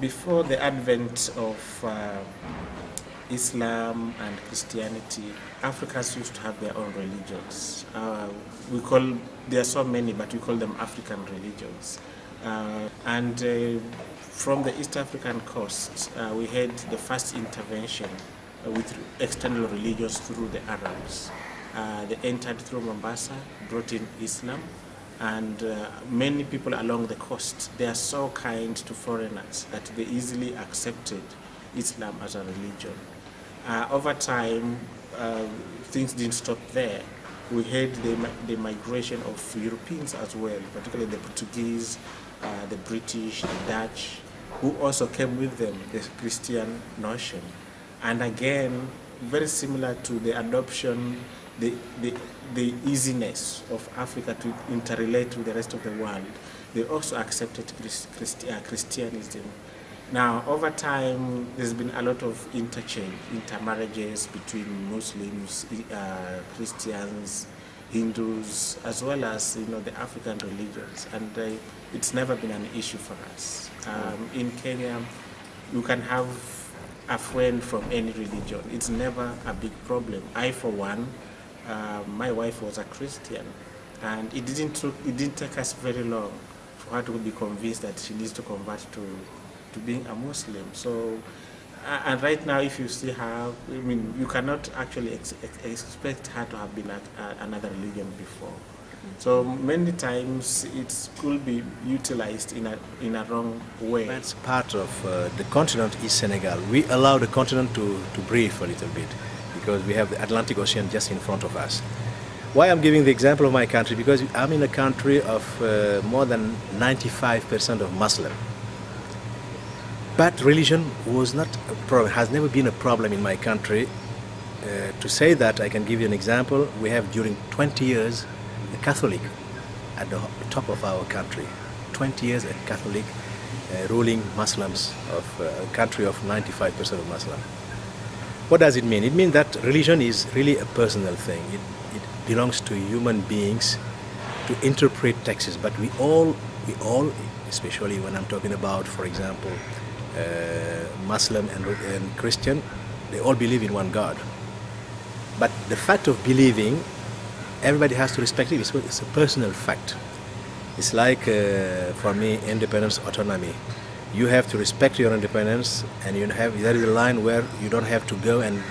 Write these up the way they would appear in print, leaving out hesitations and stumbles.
before the advent of Islam and Christianity, Africans used to have their own religions. There are so many, but we call them African religions. From the East African coast, we had the first intervention with external religions through the Arabs. They entered through Mombasa, brought in Islam, and many people along the coast, they are so kind to foreigners that they easily accepted Islam as a religion. Over time, things didn't stop there. We had the migration of Europeans as well, particularly the Portuguese, the British, the Dutch, who also came with them, the Christian notion. And again, very similar to the adoption, the easiness of Africa to interrelate with the rest of the world, they also accepted Christianism. Now, over time, there's been a lot of intermarriages between Muslims, Christians, Hindus, as well as the African religions, and it's never been an issue for us. In Kenya, you can have a friend from any religion. It's never a big problem. I, for one, my wife was a Christian, and it didn't take us very long for her to be convinced that she needs to convert to being a Muslim. So, and right now, if you see her, I mean, you cannot actually expect her to have been another religion before. So many times it could be utilized in a wrong way. That's part of the continent is Senegal. We allow the continent to breathe a little bit because we have the Atlantic Ocean just in front of us. Why I'm giving the example of my country? Because I'm in a country of more than 95% of Muslim. But religion was not a problem, has never been a problem in my country. To say that, I can give you an example. We have during 20 years a Catholic at the top of our country. 20 years a Catholic ruling Muslims of a country of 95% of Muslim. What does it mean? It means that religion is really a personal thing. It belongs to human beings to interpret texts. But we all, especially when I'm talking about, for example, Muslim and Christian, they all believe in one God. But the fact of believing, everybody has to respect it. It's a personal fact. It's like, for me, independence, autonomy. You have to respect your independence, and there is a line where you don't have to go and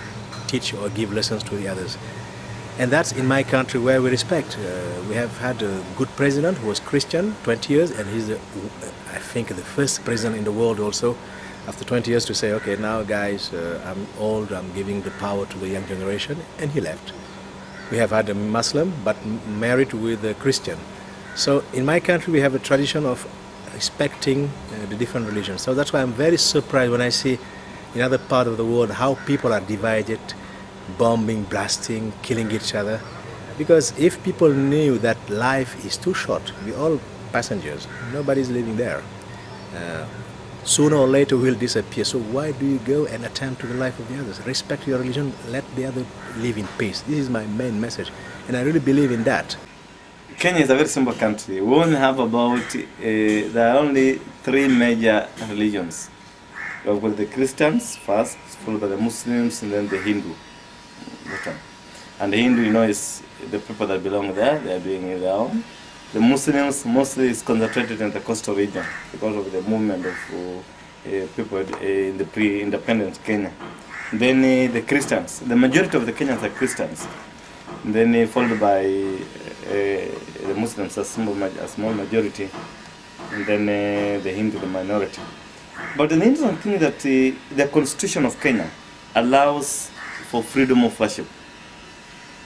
teach or give lessons to the others. And that's in my country where we respect. We have had a good president who was Christian, 20 years, and he's, I think, the first president in the world also, after 20 years, to say, okay, now guys, I'm old, I'm giving the power to the young generation, and he left. We have had a Muslim, but married with a Christian. So in my country, we have a tradition of respecting the different religions. So that's why I'm very surprised when I see in other parts of the world how people are divided, bombing, blasting, killing each other. Because if people knew that life is too short, we're all passengers, nobody's living there. Sooner or later we'll disappear. So why do you go and attempt to the life of the others? Respect your religion, let the other live in peace. This is my main message, and I really believe in that. Kenya is a very simple country. We only have about, there are only 3 major religions. We have got the Christians first, followed by the Muslims, and then the Hindu. And the Hindu, is the people that belong there, they are doing their own. The Muslims mostly is concentrated in the coastal region because of the movement of people in the pre-independence Kenya. Then the Christians, the majority of the Kenyans are Christians. Then followed by the Muslims, a small majority, and then the Hindu, the minority. But the interesting thing is that the Constitution of Kenya allows for freedom of worship.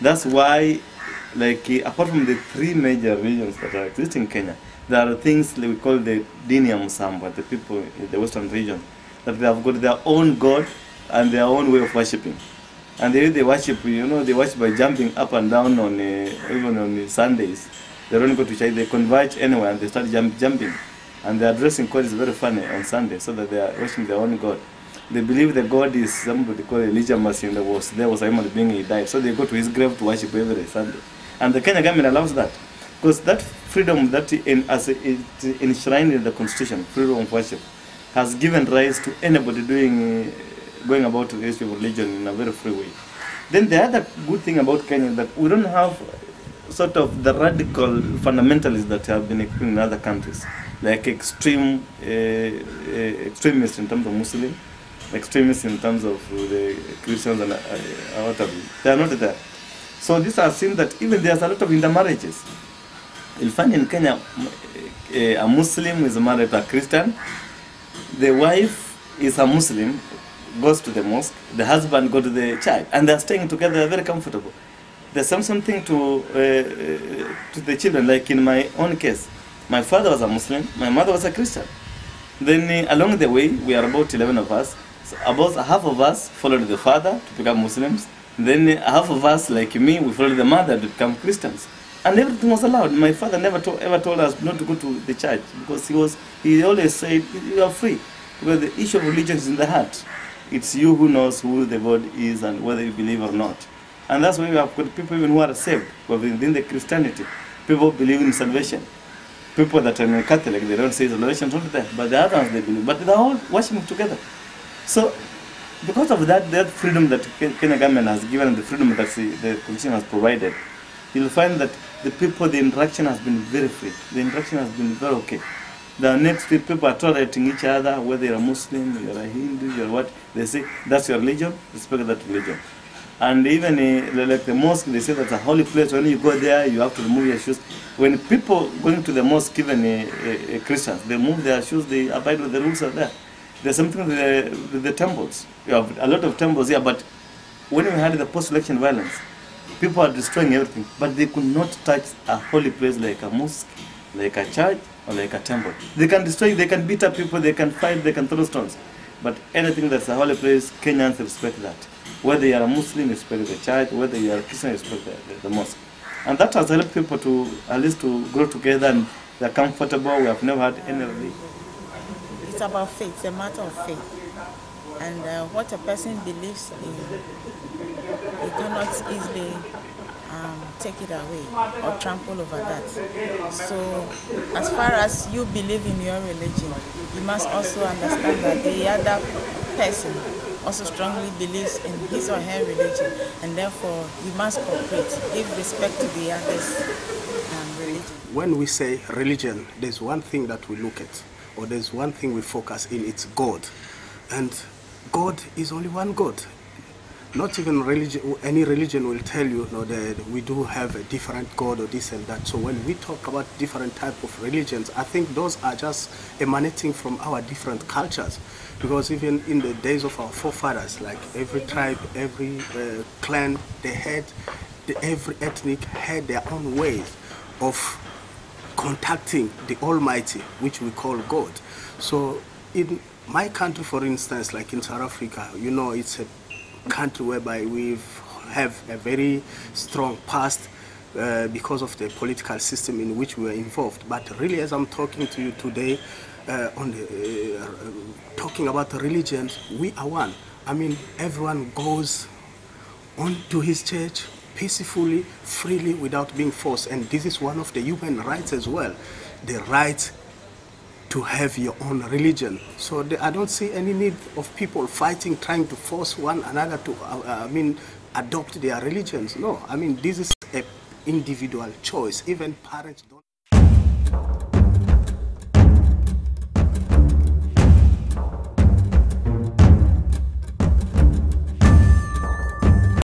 That's why, apart from the 3 major religions that are existing in Kenya, there are things that we call the Dini Musamba, the people in the Western region, that they have got their own God and their own way of worshipping. And they worship, they worship by jumping up and down even on Sundays. They don't go to church, they converge anywhere and they start jumping. And their dressing code is very funny on Sunday, so that they are worshiping their own God. They believe the God is somebody called Elijah Masin, there was a human being, he died. So they go to his grave to worship every Sunday. And the Kenya government allows that. Because that freedom that is enshrined in the Constitution, freedom of worship, has given rise to anybody going about the issue of religion in a very free way. Then the other good thing about Kenya is that we don't have sort of the radical fundamentalists that have been in other countries, like extremists in terms of Muslim, extremists in terms of the Christians and what have you. They are not there. So these are seen that even there's a lot of intermarriages. You'll find in Kenya a Muslim is married to a Christian, the wife is a Muslim, goes to the mosque, the husband goes to the church, and they're staying together, they're very comfortable. There's something to the children, like in my own case. My father was a Muslim, my mother was a Christian. Then along the way, we are about 11 of us. So about half of us followed the father to become Muslims. Then half of us, like me, we followed the mother to become Christians. And everything was allowed. My father never ever told us not to go to the church, because he always said, you are free. Because the issue of religion is in the heart. It's you who knows who the God is and whether you believe or not. And that's why we have got people even who are saved, who are within the Christianity. People believe in salvation. People that are Catholic, they don't say salvation is not there, but the others they believe. But they're all worshiping together. So, because of that freedom that Kenya government has given, the freedom that the Constitution has provided, you'll find that the interaction has been very free. The interaction has been very okay. The next people are tolerating each other, whether you're a Muslim, you're a Hindu, you're what, they say, that's your religion, respect that religion. And even like the mosque, they say that's a holy place. When you go there, you have to remove your shoes. When people going to the mosque, even Christians, they remove their shoes, they abide with the rules are there. There's something with the temples. You have a lot of temples here, but when we had the post-election violence, people are destroying everything, but they could not touch a holy place like a mosque, like a church, or like a temple. They can destroy, they can beat up people, they can fight, they can throw stones. But anything that's a holy place, Kenyans respect that. Whether you are a Muslim, respect the church. Whether you are a Christian, respect the mosque. And that has helped people to, at least to grow together, and they're comfortable. We have never had any of it. It's about faith, it's a matter of faith. And what a person believes in, you cannot easily take it away or trample over that. So as far as you believe in your religion, you must also understand that the other person also strongly believes in his or her religion, and therefore you must cooperate, give respect to the other's religion. When we say religion, there's one thing that we look at, or there's one thing we focus in, it's God. And God is only one God. Not even religion, any religion will tell you, that we do have a different God or this and that. So when we talk about different type of religions, I think those are just emanating from our different cultures. Because even in the days of our forefathers, like every tribe, every clan, every ethnic had their own ways of contacting the Almighty, which we call God. So in my country, for instance, like in South Africa, it's a country whereby we have a very strong past because of the political system in which we were involved. But really, as I'm talking to you today, talking about religions, we are one. I mean, everyone goes on to his church peacefully, freely, without being forced. And this is one of the human rights as well, the right to have your own religion. So I don't see any need of people fighting, trying to force one another to, adopt their religions. No, I mean, this is an individual choice. Even parents don't